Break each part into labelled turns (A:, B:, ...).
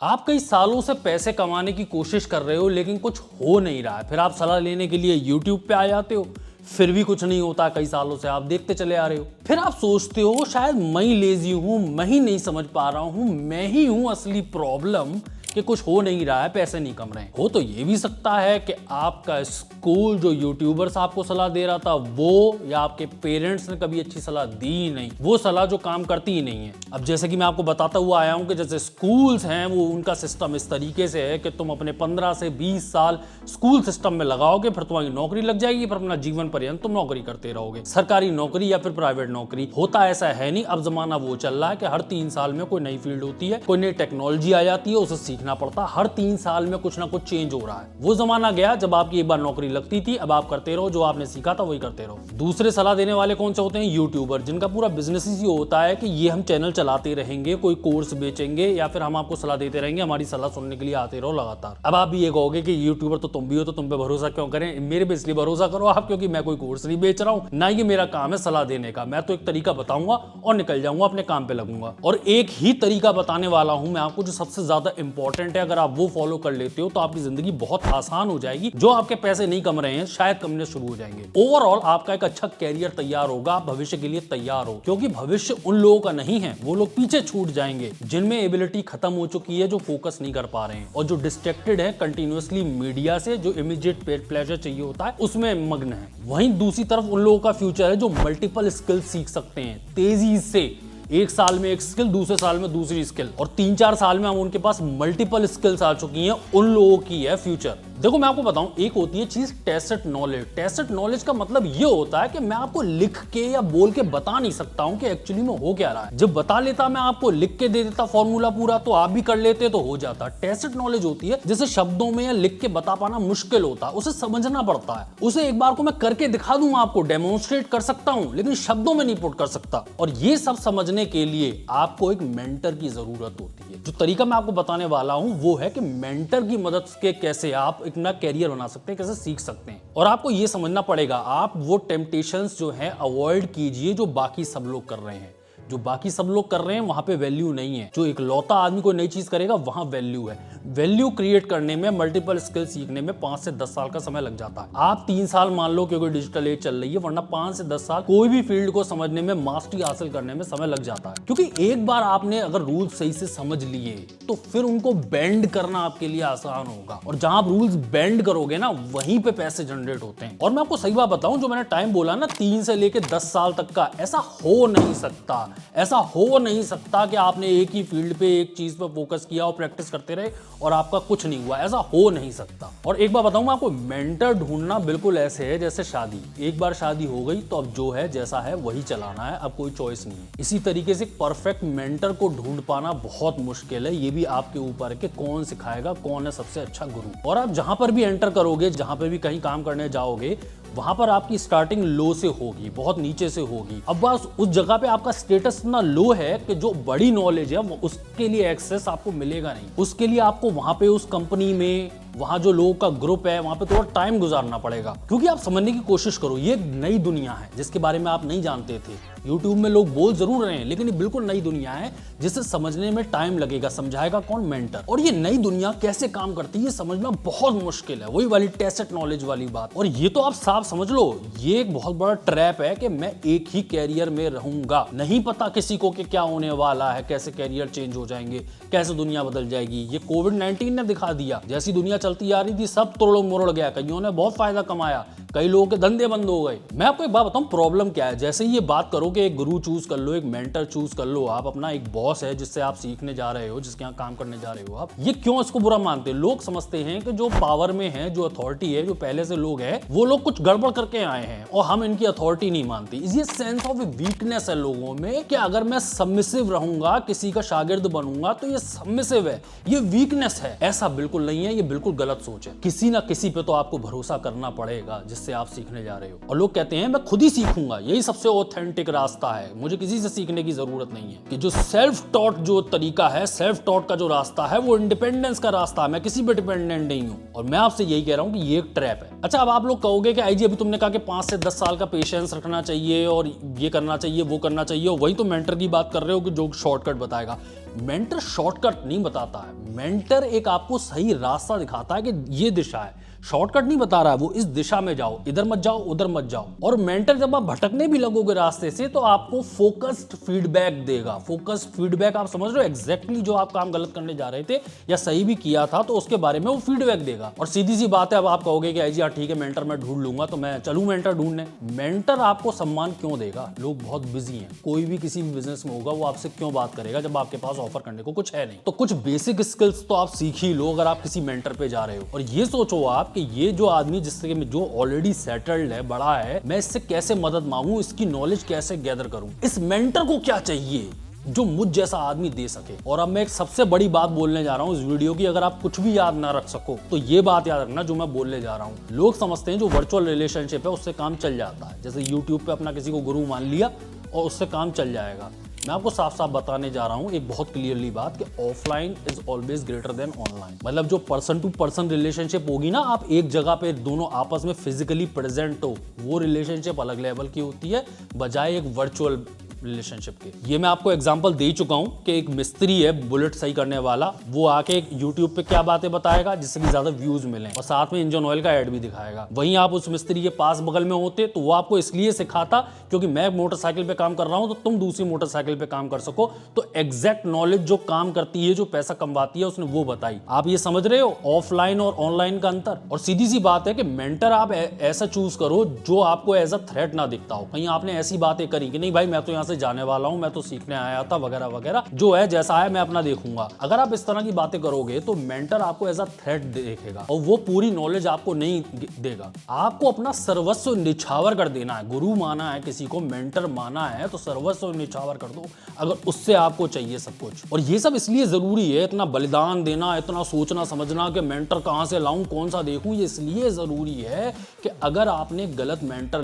A: आप कई सालों से पैसे कमाने की कोशिश कर रहे हो लेकिन कुछ हो नहीं रहा है। फिर आप सलाह लेने के लिए YouTube पे आ जाते हो, फिर भी कुछ नहीं होता। कई सालों से आप देखते चले आ रहे हो। फिर आप सोचते हो शायद मैं ही लेजी हूं, मैं ही नहीं समझ पा रहा हूं, मैं ही हूं असली प्रॉब्लम कि कुछ हो नहीं रहा है, पैसे नहीं कम रहे हैं। हो तो ये भी सकता है कि आपका स्कूल जो यूट्यूबर्स आपको सलाह दे रहा था वो, या आपके पेरेंट्स ने कभी अच्छी सलाह दी ही नहीं, वो सलाह जो काम करती ही नहीं है। अब जैसे कि मैं आपको बताता हुआ आया हूं कि जैसे स्कूल्स हैं वो, उनका सिस्टम इस तरीके से है कि तुम अपने 15 से 20 साल स्कूल सिस्टम में लगाओगे, फिर तुम्हारी नौकरी लग जाएगी, फिर अपना जीवन पर्यंत तुम नौकरी करते रहोगे, सरकारी नौकरी या फिर प्राइवेट नौकरी। होता ऐसा है नहीं। अब जमाना वो चल रहा है कि हर 3 साल में कोई नई फील्ड होती है, कोई नई टेक्नोलॉजी आ जाती है, उसे सीखना पड़ता है। हर 3 साल में कुछ ना कुछ चेंज हो रहा है। वो जमाना गया जब आपकी एक बार नौकरी लगती थी। अब आप करते रहो, जो आपने सीखा था वही करते रहो। दूसरे सलाह देने वाले कौन से होते हैं? यूट्यूबर, जिनका पूरा बिजनेस ही होता है कि ये हम चैनल चलाते रहेंगे, कोई कोर्स बेचेंगे या फिर हम आपको सलाह देते रहेंगे, हमारी सलाह सुनने के लिए आते रहो लगातार। अब आप भी ये कहोगे कि यूट्यूबर तो तुम भी हो, तो तुम पे भरोसा क्यों करें? मेरे पे इसलिए भरोसा करो आप क्योंकि मैं कोई कोर्स नहीं बेच रहा हूं, ना ये मेरा काम है सलाह देने का। मैं तो एक तरीका बताऊंगा और निकल जाऊंगा, अपने काम पे लगूंगा। और एक ही तरीका बताने वाला हूं मैं आपको जो सबसे ज्यादा इंपॉर्टेंट है। अगर आप वो फॉलो कर लेते हो तो आपकी जिंदगी बहुत आसान हो जाएगी। जो आपके पैसे नहीं कम रहे हैं शायद कमने शुरू हो जाएंगे। ओवरऑल आपका एक अच्छा कैरियर तैयार होगा, आप भविष्य के लिए तैयार हो, क्योंकि भविष्य उन लोगों का नहीं है, वो लोग पीछे छूट जाएंगे जिनमें एबिलिटी खत्म हो चुकी है, जो फोकस नहीं कर पा रहे हैं और जो डिस्ट्रैक्टेड है कंटिन्यूअसली मीडिया से, जो इमीडिएट प्लेजर चाहिए होता है उसमें मग्न है। वहीं दूसरी तरफ उन लोगों का फ्यूचर है जो मल्टीपल स्किल सीख सकते हैं तेजी से। एक साल में एक स्किल, दूसरे साल में दूसरी स्किल, और 3-4 साल में हम उनके पास मल्टीपल स्किल्स आ चुकी हैं। उन लोगों की है फ्यूचर। देखो मैं आपको बताऊं, एक होती है चीज टेसिट नॉलेज। टेसिट नॉलेज का मतलब ये होता है कि मैं आपको लिख के या बोल के बता नहीं सकता हूं कि एक्चुअली में हो क्या रहा है। जब बता लेता, मैं आपको लिख के दे देता फॉर्मूला पूरा, तो आप भी कर लेते तो हो जाता। टेसिट नॉलेज होती है जिसे शब्दों में या लिख के बता पाना मुश्किल होता है, उसे समझना पड़ता है। उसे एक बार को मैं करके दिखा दूंगा, आपको डेमोन्स्ट्रेट कर सकता हूं, लेकिन शब्दों में नहीं पुट कर सकता। और ये सब समझने के लिए आपको एक मेंटर की जरूरत होती है। जो तरीका मैं आपको बताने वाला हूं वो है कि मेंटर की मदद से कैसे आप अपना कैरियर बना सकते हैं, कैसे सीख सकते हैं। और आपको यह समझना पड़ेगा, आप वो टेम्पटेशंस जो है अवॉइड कीजिए जो बाकी सब लोग कर रहे हैं। जो बाकी सब लोग कर रहे हैं वहां पे वैल्यू नहीं है। जो एक लौता आदमी कोई नई चीज करेगा वहां वैल्यू है। वैल्यू क्रिएट करने में, मल्टीपल स्किल सीखने में 5 से 10 साल का समय लग जाता है। आप 3 साल मान लो क्योंकि डिजिटल एज चल रही है, वरना 5 से 10 साल कोई भी फील्ड को समझने में, मास्टरी हासिल करने में समय लग जाता है। क्योंकि एक बार आपने अगर रूल्स सही से समझ लिए तो फिर उनको बेंड करना आपके लिए आसान होगा। और जहां आप रूल्स बेंड करोगे ना, वहीं पे पैसे जनरेट होते हैं। और मैं आपको सही बात बताऊं, जो मैंने टाइम बोला ना 3 से लेके 10 साल तक का, ऐसा हो नहीं सकता। ऐसा हो नहीं सकता कि आपने एक ही फील्ड पे, एक चीज पे फोकस किया और प्रैक्टिस करते रहे और आपका कुछ नहीं हुआ। ऐसा हो नहीं सकता। और एक बार बताऊं मैं आपको, मेंटर ढूंढना बिल्कुल ऐसे है जैसे शादी। एक बार शादी हो गई तो अब जो है जैसा है वही चलाना है, अब कोई चॉइस नहीं है। इसी तरीके से परफेक्ट मेंटर को ढूंढ पाना बहुत मुश्किल है। ये भी आपके ऊपर है कि कौन सिखाएगा, कौन है सबसे अच्छा गुरु। और आप जहां पर भी एंटर करोगे, जहां पर भी कहीं काम करने जाओगे, वहां पर आपकी स्टार्टिंग लो से होगी, बहुत नीचे से होगी। अब बस उस जगह पे आपका स्टेटस इतना लो है कि जो बड़ी नॉलेज है उसके लिए एक्सेस आपको मिलेगा नहीं। उसके लिए आपको वहां पे उस कंपनी में, वहां जो लोगों का ग्रुप है, वहां पे थोड़ा टाइम गुजारना पड़ेगा। क्योंकि आप समझने की कोशिश करो, ये एक नई दुनिया है जिसके बारे में आप नहीं जानते थे। यूट्यूब में लोग बोल जरूर रहे हैं, लेकिन ये बिल्कुल नई दुनिया है जिसे समझने में टाइम लगेगा। समझाएगा कौन? मेंटर। और ये नई दुनिया कैसे काम करती है ये समझना बहुत मुश्किल है। वही वाली टेसिट नॉलेज वाली बात। और ये तो आप साफ समझ लो, ये एक बहुत बड़ा ट्रैप है कि मैं एक ही कैरियर में रहूंगा। नहीं पता किसी को कि क्या होने वाला है, कैसे कैरियर चेंज हो जाएंगे, कैसे दुनिया बदल जाएगी। ये कोविड-19 ने दिखा दिया। जैसी दुनिया चलती आ रही थी सब तोड़ मोड़ गया। कईयों ने बहुत फायदा कमाया, कई लोगों के धंधे बंद हो गए। मैं आपको एक बात बताऊं, प्रॉब्लम क्या है। जैसे ही ये बात करो कि एक गुरु चूज कर लो, एक मेंटर चूज कर लो, आप अपना एक बॉस है जिससे आप सीखने जा रहे हो, जिसके यहाँ काम करने जा रहे हो आप, ये क्यों इसको बुरा मानते हैं? लोग समझते हैं कि जो पावर में है, जो अथॉरिटी है, जो पहले से लोग हैं, वो लोग कुछ गड़बड़ करके आए हैं और हम इनकी अथॉरिटी नहीं मानती। ये सेंस ऑफ वीकनेस है लोगों में कि अगर मैं सबमिसिव रहूंगा, किसी का शागिर्द बनूंगा तो ये सबमिसिव है, ये वीकनेस है। ऐसा बिल्कुल नहीं है, ये बिल्कुल गलत सोच है। किसी ना किसी पे तो आपको भरोसा करना पड़ेगा जिससे आप सीखने जा रहे हो। और लोग कहते हैं मैं खुद ही सीखूंगा, यही सबसे ऑथेंटिक रास्ता है, मुझे किसी से सीखने की जरूरत नहीं है। कि जो सेल्फ टॉट जो तरीका है, सेल्फ टॉट का जो रास्ता है, वो इंडिपेंडेंस का रास्ता है। मैं किसी पे डिपेंडेंट नहीं हूं। और मैं आपसे यही कह रहा हूं कि ये एक ट्रैप है। अच्छा, अब आप लोग कहोगे कि आई जी अभी तुमने कहा कि 5 से 10 साल का पेशेंस रखना चाहिए और ये करना चाहिए वो करना चाहिए, और वही तो मेंटर की बात कर रहे हो कि जो शॉर्टकट बताएगा। मेंटर शॉर्टकट नहीं बताता है, मेंटर एक आपको सही रास्ता दिखाता है कि ये दिशा है, शॉर्टकट नहीं बता रहा है वो, इस दिशा में जाओ, इधर मत जाओ उधर मत जाओ। और मेंटर जब आप भटकने भी लगोगे रास्ते से तो आपको फोकस्ड फीडबैक देगा। फोकस्ड फीडबैक आप समझ रहे हो, एग्जैक्टली जो आप काम गलत करने जा रहे थे या सही भी किया था तो उसके बारे में वो फीडबैक देगा। और सीधी सी बात है, अब आप कहोगे कि जी हाँ ठीक है मेंटर मैं ढूंढ लूंगा, तो मैं चलूं मेंटर ढूंढने। मेंटर आपको सम्मान क्यों देगा? लोग बहुत बिजी हैं, कोई भी किसी भी बिजनेस में होगा वो आपसे क्यों बात करेगा जब आपके पास ऑफर करने को कुछ है नहीं। तो कुछ बेसिक स्किल्स तो आप सीख ही लो अगर आप किसी मेंटर पे जा रहे हो। और ये सोचो आप कि ये जो आदमी जिससे जो ऑलरेडी सेटल्ड है, बड़ा है, मैं इससे कैसे मदद मांगू, इसकी नॉलेज कैसे गैदर करूं, इस मेंटर को क्या चाहिए जो मुझ जैसा आदमी दे सके। और अब मैं एक सबसे बड़ी बात बोलने जा रहा हूं इस वीडियो की, अगर आप कुछ भी याद ना रख सको तो ये बात याद रखना जो मैं बोलने जा रहा हूं। लोग समझते हैं जो वर्चुअल रिलेशनशिप है उससे काम चल जाता है, जैसे यूट्यूब पे अपना किसी को गुरु मान लिया और उससे काम चल जाएगा। मैं आपको साफ साफ बताने जा रहा हूं एक बहुत क्लियरली बात कि offline is always greater than online. मतलब जो पर्सन टू पर्सन रिलेशनशिप होगी ना, आप एक जगह पे दोनों आपस में फिजिकली प्रेजेंट हो, वो रिलेशनशिप अलग लेवल की होती है बजाय एक वर्चुअल रिलेशनशिप के। ये मैं आपको एग्जांपल दे चुका हूं कि एक मिस्त्री है बुलेट सही करने वाला, वो आके एक यूट्यूब पे क्या बातें बताएगा जिससे कि ज्यादा व्यूज मिले और साथ में इंजन ऑयल का ऐड भी दिखाएगा। वहीं आप उस मिस्त्री के पास बगल में होते तो वो आपको इसलिए सिखाता क्योंकि मैं मोटरसाइकिल पे काम कर रहा हूं तो तुम दूसरी मोटरसाइकिल पे काम कर सको। तो एग्जैक्ट नॉलेज जो काम करती है, जो पैसा कमवाती है, उसने वो बताई। आप ये समझ रहे हो ऑफलाइन और ऑनलाइन का अंतर। और सीधी सी बात है कि मेंटर आप ऐसा चूज करो जो आपको एज अ थ्रेट ना दिखता हो। कहीं आपने ऐसी बातें करी कि नहीं भाई मैं तो यहाँ से जाने वाला हूं, मैं तो सीखने आया था वगैरह वगैरह, जो है जैसा है मैं अपना देखूंगा। अगर आप इस तरह की बातें करोगे तो मेंटर आपको एज अ थ्रेट देखेगा और वो पूरी नॉलेज आपको नहीं देगा। आपको अपना सर्वस्व निछावर कर देना है। गुरु माना है किसी को, मेंटर माना है तो सर्वस्व निछावर कर दो अगर उससे आपको चाहिए सब कुछ। और ये सब इसलिए जरूरी है, इतना बलिदान देना, इतना सोचना समझना कि मेंटर कहां से लाऊं, कौन सा देखूं, ये इसलिए जरूरी है कि अगर आपने गलत मेंटर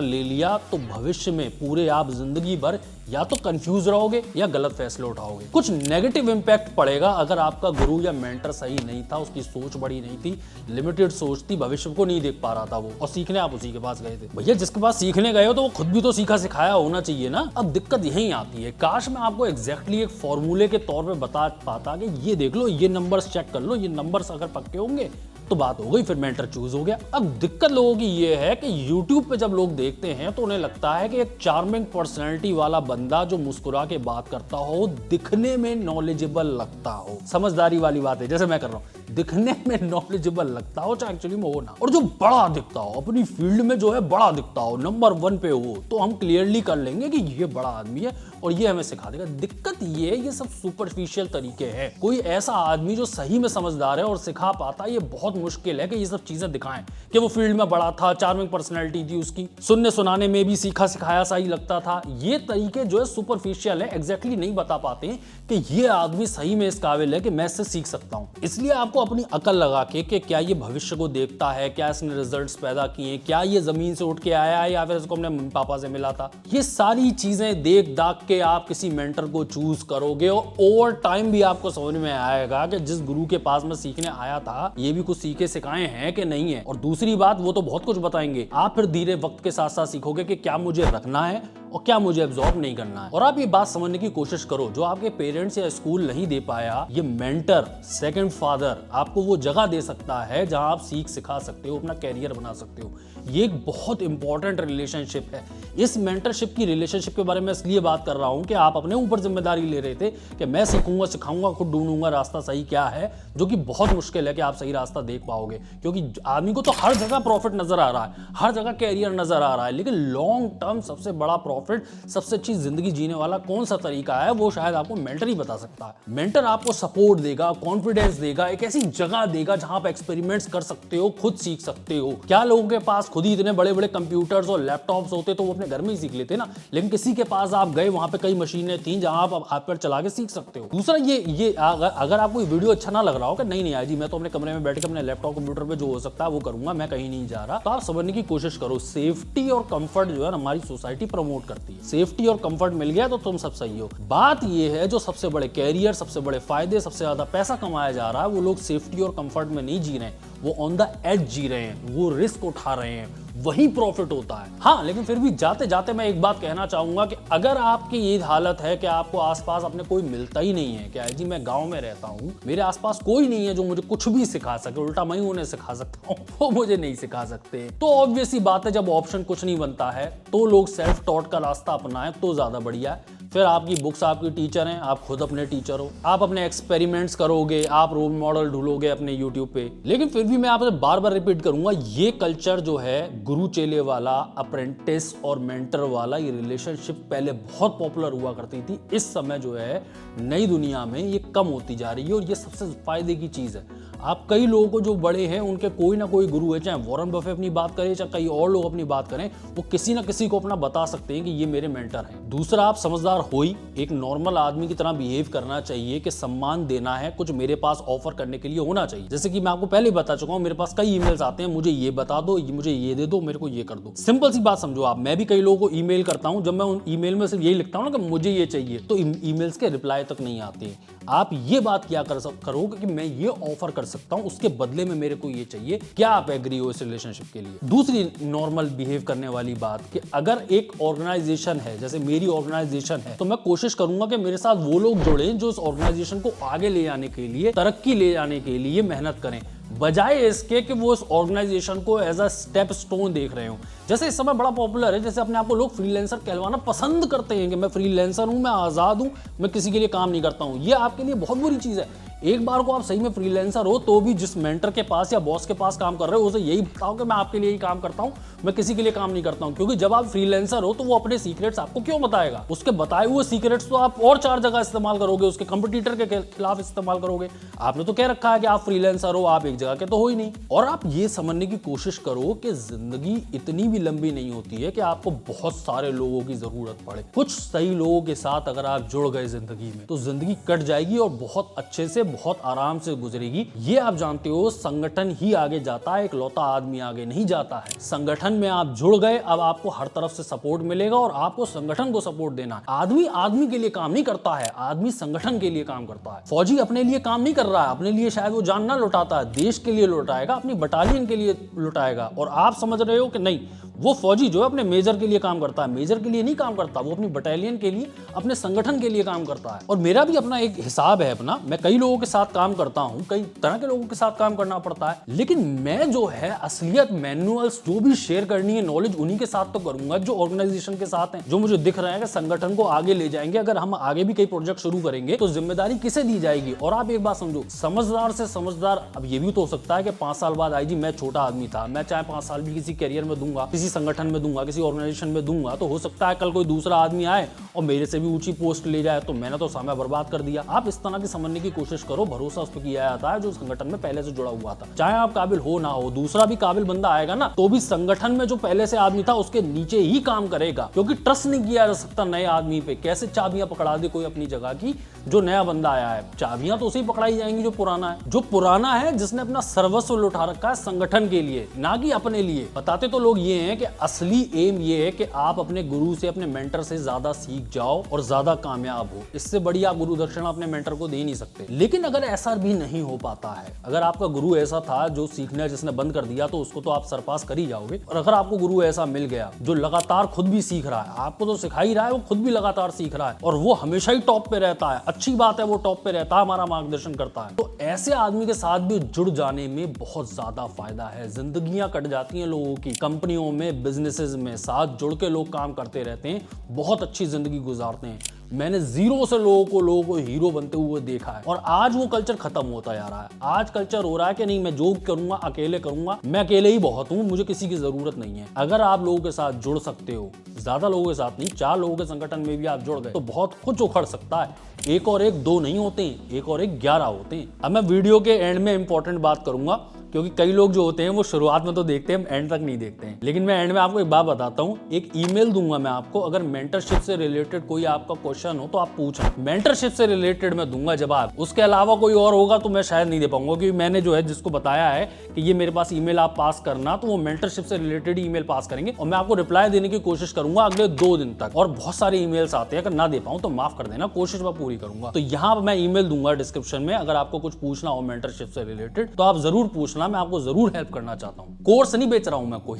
A: ले लिया तो भविष्य में पूरे आप जिंदगी भर या तो कंफ्यूज रहोगे या गलत फैसले उठाओगे। कुछ नेगेटिव इंपैक्ट पड़ेगा अगर आपका गुरु या मेंटर सही नहीं था, उसकी सोच बड़ी नहीं थी, लिमिटेड सोच थी, भविष्य को नहीं देख पा रहा था वो, और सीखने आप उसी के पास गए थे। भैया जिसके पास सीखने गए हो तो वो खुद भी तो सीखा सिखाया होना चाहिए ना। अब दिक्कत यहीं आती है, काश मैं आपको एग्जैक्टली एक फॉर्मूले के तौर पे बता पाता कि ये देख लो, ये नंबर्स चेक कर लो, ये नंबर्स अगर पक्के होंगे तो बात हो गई, फिर मेंटर चूज हो गया। अब दिक्कत लोगों की ये है कि YouTube पे जब लोग देखते हैं तो उन्हें लगता है कि एक चार्मिंग पर्सनैलिटी वाला बंदा जो मुस्कुरा के बात करता हो, दिखने में नॉलेजेबल लगता हो, समझदारी वाली बात है जैसे मैं कर रहा हूं, दिखने में नॉलेजेबल लगता हो चाहे एक्चुअली में हो ना, और जो बड़ा दिखता हो, अपनी फील्ड में जो है बड़ा दिखता हो, नंबर 1 पे हो, तो हम क्लियरली कर लेंगे कि ये बड़ा आदमी है और ये हमें सिखा देगा। दिक्कत ये सब सुपरफिशियल तरीके हैं। कोई ऐसा आदमी जो सही में समझदार है और सिखा पाता, ये बहुत मुश्किल है कि ये सब चीजें दिखाएं कि वो फील्ड में बड़ा था, चार्मिंग पर्सनैलिटी थी उसकी, सुनने सुनाने में भी सीखा सिखाया सा ही लगता था। ये तरीके जो है सुपरफिशियल है, एग्जैक्टली नहीं बता पाते हैं कि ये आदमी सही में इस काबिल है कि मैं इससे सीख सकता हूं। इसलिए आपको अपनी अकल लगा के कि क्या ये भविष्य को देखता है, क्या इसने रिजल्ट्स पैदा किए, क्या ये जमीन से उठ के आया है या फिर इसको अपने मम्मी पापा से मिला था, ये सारी चीजें देख दाख के आप किसी मेंटर को चूज करोगे और ओवर टाइम भी आपको समझ में आएगा कि जिस गुरु के पास मैं सीखने आया था ये भी कुछ सीखे सिखाए हैं कि नहीं है। और दूसरी बात, वो तो बहुत कुछ बताएंगे, आप फिर धीरे वक्त के साथ साथ सीखोगे कि क्या मुझे रखना है और क्या मुझे एब्जॉर्ब नहीं करना है। और आप ये बात समझने की कोशिश करो, जो आपके पेरेंट्स या स्कूल नहीं दे पाया, ये मेंटर, सेकंड फादर आपको वो जगह दे सकता है जहां आप सीख सिखा सकते हो, अपना कैरियर बना सकते हो। ये एक बहुत इंपॉर्टेंट रिलेशनशिप है। इस मेंटरशिप की रिलेशनशिप के बारे में इसलिए बात कर रहा हूं कि आप अपने ऊपर जिम्मेदारी ले रहे थे कि मैं सीखूंगा सिखाऊंगा, खुद ढूंढूंगा रास्ता सही क्या है, जो कि बहुत मुश्किल है कि आप सही रास्ता देख पाओगे, क्योंकि आदमी को तो हर जगह प्रॉफिट नजर आ रहा है, हर जगह कैरियर नजर आ रहा है, लेकिन लॉन्ग टर्म सबसे बड़ा प्रॉफिट, सबसे अच्छी जिंदगी जीने वाला कौन सा तरीका है, वो शायद आपको मेंटर ही बता सकता है। मेंटर आपको सपोर्ट देगा, कॉन्फिडेंस देगा, एक ऐसी जगह देगा जहां आप एक्सपेरिमेंट्स कर सकते हो, खुद सीख सकते हो। क्या लोगों के पास खुद ही इतने बड़े बड़े कंप्यूटर्स और लैपटॉप्स होते तो वो अपने घर में ही सीख लेते ना, लेकिन किसी के पास आप गए, वहां पे कई मशीनें थी जहां आप पर चला के सीख सकते हो। दूसरा ये अगर आपको ये वीडियो अच्छा ना लग रहा हो कि नहीं आई जी मैं तो अपने कमरे में बैठ के अपने लैपटॉप कंप्यूटर पे जो हो सकता है वो करूंगा, मैं कहीं नहीं जा रहा, तो आप समझने की कोशिश करो। सेफ्टी और कंफर्ट जो है हमारी सोसाइटी प्रमोट करती है, सेफ्टी और कंफर्ट मिल गया तो तुम सब सही हो। बात ये है जो सबसे बड़े कैरियर, सबसे बड़े फायदे, सबसे ज्यादा पैसा कमाया जा रहा है, वो लोग सेफ्टी और कंफर्ट में नहीं जी रहे हैं, वो ऑन द एज जी रहे हैं, वो रिस्क उठा रहे हैं, वही प्रॉफिट होता है। हाँ, लेकिन फिर भी जाते जाते मैं एक बात कहना चाहूंगा कि अगर आपकी ये हालत है कि आपको आसपास अपने कोई मिलता ही नहीं है, क्या जी मैं गांव में रहता हूँ, मेरे आसपास कोई नहीं है जो मुझे कुछ भी सिखा सके, उल्टा मैं ही उन्हें सिखा सकता हूँ, वो मुझे नहीं सिखा सकते, तो ऑब्वियस सी बात है जब ऑप्शन कुछ नहीं बनता है तो लोग सेल्फ टॉट का रास्ता अपनाएं तो ज्यादा बढ़िया है। फिर आपकी बुक्स आपकी टीचर हैं, आप खुद अपने टीचर हो, आप अपने एक्सपेरिमेंट्स करोगे, आप रोल मॉडल ढूंढोगे अपने यूट्यूब पे। लेकिन फिर भी मैं आपसे बार बार रिपीट करूंगा, ये कल्चर जो है गुरु चेले वाला, अप्रेंटिस और मेंटर वाला, ये रिलेशनशिप पहले बहुत पॉपुलर हुआ करती थी। इस समय जो है नई दुनिया में ये कम होती जा रही है और ये सबसे फायदे की चीज है। आप कई लोगों को जो बड़े हैं उनके कोई ना कोई गुरु है, चाहे वॉरेन बफे अपनी बात करें चाहे कई और लोग अपनी बात करें, वो किसी ना किसी को अपना बता सकते हैं कि ये मेरे मेंटर हैं। दूसरा, आप समझदार हो ही, एक नॉर्मल आदमी की तरह बिहेव करना चाहिए कि सम्मान देना है, कुछ मेरे पास ऑफर करने के लिए होना चाहिए। जैसे कि मैं आपको पहले बता चुका हूं, मेरे पास कई ईमेल्स आते हैं, मुझे ये बता दो, मुझे ये दे दो, मेरे को ये कर दो। सिंपल सी बात समझो आप, मैं भी कई लोगों को ईमेल करता हूं, जब मैं उन ईमेल में सिर्फ यही लिखता हूं ना कि मुझे ये चाहिए, तो ईमेल्स के रिप्लाई तक नहीं आते। आप ये बात क्या करोगे कि मैं ये ऑफर कर सकता हूं, उसके बदले में मेरे को ये चाहिए, क्या आप एग्री हो इस रिलेशनशिप के लिए? दूसरी नॉर्मल बिहेव करने वाली बात कि अगर एक ऑर्गेनाइजेशन है, जैसे मेरी ऑर्गेनाइजेशन है, तो मैं कोशिश करूंगा कि मेरे साथ वो लोग जुड़े जो इस ऑर्गेनाइजेशन को आगे ले जाने के लिए, तरक्की ले जाने के लिए मेहनत करें, बजाय इसके कि वो इस ऑर्गेनाइजेशन को एज अ स्टेप स्टोन देख रहे हो। जैसे इस समय बड़ा पॉपुलर है, जैसे अपने आप को लोग फ्रीलांसर कहलवाना पसंद करते हैं कि मैं फ्रीलांसर हूं, मैं आजाद हूं, मैं किसी के लिए काम नहीं करता हूं। ये आपके लिए बहुत बुरी चीज है। एक बार को आप सही में फ्रीलांसर हो तो भी जिस मेंटर के पास या बॉस के पास काम कर रहे हो उसे यही बताओ कि मैं आपके लिए ही काम करता हूं, मैं किसी के लिए काम नहीं करता हूं। क्योंकि जब आप फ्रीलांसर हो तो वो अपने सीक्रेट्स आपको क्यों बताएगा? उसके बताए हुए सीक्रेट्स तो आप और 4 जगह इस्तेमाल करोगे, उसके कंपटीटर के खिलाफ इस्तेमाल करोगे। आपने तो कह रखा है कि आप फ्रीलांसर हो, आप एक जगह के तो हो ही नहीं। और आप ये समझने की कोशिश करो कि जिंदगी इतनी भी लंबी नहीं होती है कि आपको बहुत सारे लोगों की जरूरत पड़े। कुछ सही लोगों के साथ अगर आप जुड़ गए जिंदगी में तो जिंदगी कट जाएगी और बहुत अच्छे से, बहुत आराम से गुजरेगी। ये आप जानते हो, संगठन ही आगे जाता है, एक लौता आदमी आगे नहीं जाता है। संगठन में आप जुड़ गए, अब आपको हर तरफ से सपोर्ट मिलेगा और आपको संगठन को सपोर्ट देना है। आदमी आदमी के लिए काम नहीं करता है, आदमी संगठन के लिए काम करता है। फौजी अपने लिए काम नहीं कर रहा है, अपने लिए शायद वो जान ना लुटाता है, देश के लिए लुटाएगा, अपनी बटालियन के लिए लुटाएगा। और आप समझ रहे हो कि नहीं, वो फौजी जो है अपने मेजर के लिए काम करता है, मेजर के लिए नहीं काम करता, वो अपनी बटालियन के लिए, अपने संगठन के लिए काम करता है। और मेरा भी अपना एक हिसाब है अपना, मैं कई लोगों के साथ काम करता हूं, कई तरह के लोगों के साथ काम करना पड़ता है, लेकिन मैं जो है असलियत, मैनुअल्स जो भी शेयर करनी है, नॉलेज उन्हीं के साथ तो करूंगा जो ऑर्गेनाइजेशन के साथ हैं, जो मुझे दिख रहे हैं कि संगठन को आगे ले जाएंगे। अगर हम आगे भी कई प्रोजेक्ट शुरू करेंगे तो जिम्मेदारी किसे दी जाएगी? और आप एक बात समझो, समझदार से समझदार, अब ये भी तो हो सकता है कि 5 साल बाद आई जी मैं छोटा आदमी था, मैं चाहे 5 साल भी किसी कैरियर में दूंगा, किसी संगठन में दूंगा, किसी ऑर्गेनाइजेशन में दूंगा, तो हो सकता है कल कोई दूसरा आदमी आए और मेरे से भी ऊंची पोस्ट ले जाए, तो मैंने तो समय बर्बाद कर दिया। आप इस तरह की समझने की कोशिश करो, भरोसा उस पर किया जाता है जो संगठन में पहले से जुड़ा हुआ था। चाहे आप काबिल हो ना हो, दूसरा भी काबिल बंदा आएगा ना, तो भी संगठन में जो पहले से आदमी था उसके नीचे ही काम करेगा, क्योंकि ट्रस्ट नहीं किया जा सकता नए आदमी पे। कैसे चाबियां पकड़ा दे कोई अपनी जगह की, जो नया बंदा आया है, चाबियां तो उसे ही पकड़ाई जाएंगी जो पुराना है। जो पुराना है, जिसने अपना सर्वस्व लुटा रखा है संगठन के लिए, ना कि अपने लिए। बताते तो लोग ये हैं कि असली एम ये है कि आप अपने गुरु से, अपने मेंटर से ज्यादा सीख जाओ और ज्यादा कामयाब हो। इससे बड़ी आप गुरु दक्षिणा अपने मेंटर को दे नहीं सकते। लेकिन अगर ऐसा भी नहीं हो पाता है, अगर आपका गुरु ऐसा था जो सीखना जिसने बंद कर दिया, तो उसको तो आप सरपास कर ही जाओगे। और अगर आपको गुरु ऐसा मिल गया जो लगातार खुद भी सीख रहा है, आपको तो सिखा ही रहा है, वो खुद भी लगातार सीख रहा है और वो हमेशा ही टॉप पे रहता है, अच्छी बात है, वो टॉप पे रहता है, हमारा मार्गदर्शन करता है, तो ऐसे आदमी के साथ भी जुड़ जाने में बहुत ज्यादा फायदा है। जिंदगियां कट जाती हैं लोगों की, कंपनियों में, बिजनेसेस में साथ जुड़ के लोग काम करते रहते हैं, बहुत अच्छी जिंदगी गुजारते हैं। मैंने जीरो से लोगों को हीरो बनते हुए देखा है और आज वो कल्चर खत्म होता जा रहा है। आज कल्चर हो रहा है कि नहीं, मैं जो करूंगा अकेले करूंगा, मैं अकेले ही बहुत हूं, मुझे किसी की जरूरत नहीं है। अगर आप लोगों के साथ जुड़ सकते हो, ज्यादा लोगों के साथ नहीं, 4 लोगों के संगठन में भी आप जुड़ गए तो बहुत कुछ उखड़ सकता है। 1 और 1 2 नहीं होते हैं, 1 और 1 11 होते हैं। अब मैं वीडियो के एंड में इंपॉर्टेंट बात करूंगा, क्योंकि कई लोग जो होते हैं वो शुरुआत में तो देखते हैं, एंड तक नहीं देखते हैं। लेकिन मैं एंड में आपको एक बात बताता हूं, एक ईमेल दूंगा मैं आपको, अगर मेंटरशिप से रिलेटेड कोई आपका क्वेश्चन हो तो आप पूछें। मेंटरशिप से रिलेटेड मैं दूंगा जवाब, उसके अलावा कोई और होगा तो मैं शायद नहीं दे पाऊंगा, क्योंकि मैंने जो है जिसको बताया है कि ये मेरे पास ईमेल आप पास करना, तो वो मेंटरशिप से रिलेटेड ईमेल पास करेंगे और मैं आपको रिप्लाई देने की कोशिश करूंगा अगले 2 दिन तक। और बहुत सारे ईमेल्स आते हैं, अगर ना दे पाऊं तो माफ कर देना, कोशिश मैं पूरी करूंगा। तो यहाँ मैं ईमेल दूंगा डिस्क्रिप्शन में, अगर आपको कुछ पूछना हो मेंटरशिप से रिलेटेड तो आप जरूर पूछना। ना, मैं आपको जरूर हेल्प करना चाहता हूँ। कोर्स नहीं बेच रहा हूँ मैं, कोई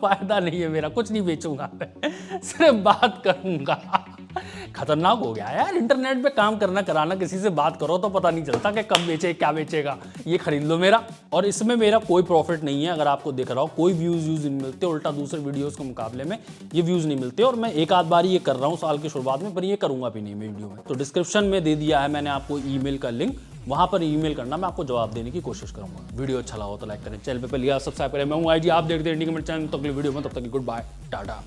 A: फायदा नहीं है मेरा, कुछ नहीं बेचूंगा मैं, सिर्फ बात करूंगा। खतरनाक हो गया यार, इंटरनेट पे काम करना कराना, किसी से बात करो तो पता नहीं चलता कि कब बेचे क्या बेचेगा। ये खरीद लो मेरा, और इसमें मेरा कोई प्रॉफिट नहीं है। अगर आपको दिख रहा हो कोई व्यूज नहीं मिलते, उल्टा दूसरे वीडियोस के मुकाबले में ये व्यूज नहीं मिलते, और मैं एक आध बार ये कर रहा हूँ साल की शुरुआत में, पर ये करूंगा भी नहीं मैं वीडियो में। तो डिस्क्रिप्शन में दे दिया है मैंने आपको ईमेल का लिंक, वहां पर ईमेल करना, मैं आपको जवाब देने की कोशिश करूंगा। वीडियो अच्छा लगा हो तो लाइक करें, चैनल पे पहले सब्सक्राइब करें। मैं हूं आईजी, आप देखते हैं इंडिया कमेंट चैनल। तक वीडियो में, तब तक गुड बाय, टाटा।